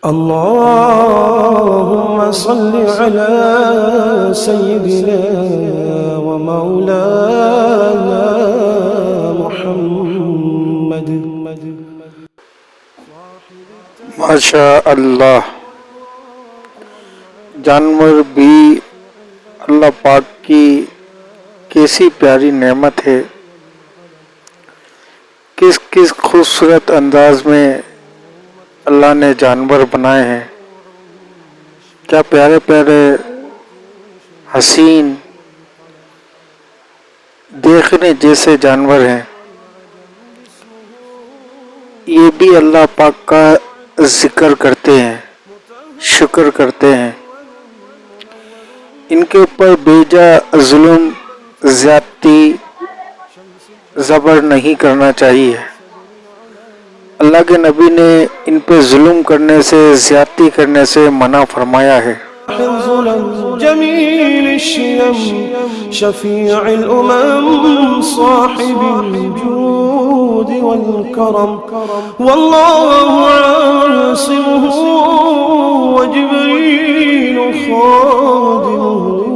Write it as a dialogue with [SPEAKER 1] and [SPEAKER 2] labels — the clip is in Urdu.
[SPEAKER 1] اللهم صل على سيدنا ومولانا محمد.
[SPEAKER 2] ماشاء اللہ، جانور بھی اللہ پاک کی کیسی پیاری نعمت ہے، کس کس خوبصورت انداز میں اللہ نے جانور بنائے ہیں، کیا پیارے پیارے حسین دیکھنے جیسے جانور ہیں۔ یہ بھی اللہ پاک کا ذکر کرتے ہیں، شکر کرتے ہیں، ان کے اوپر بیجا ظلم زیادتی زبر نہیں کرنا چاہیے۔ اللہ کے نبی نے ان پہ ظلم کرنے سے، زیادتی کرنے سے منع فرمایا ہے۔
[SPEAKER 1] جميل الشيم شفيع الأمم صاحب الجود والكرم والله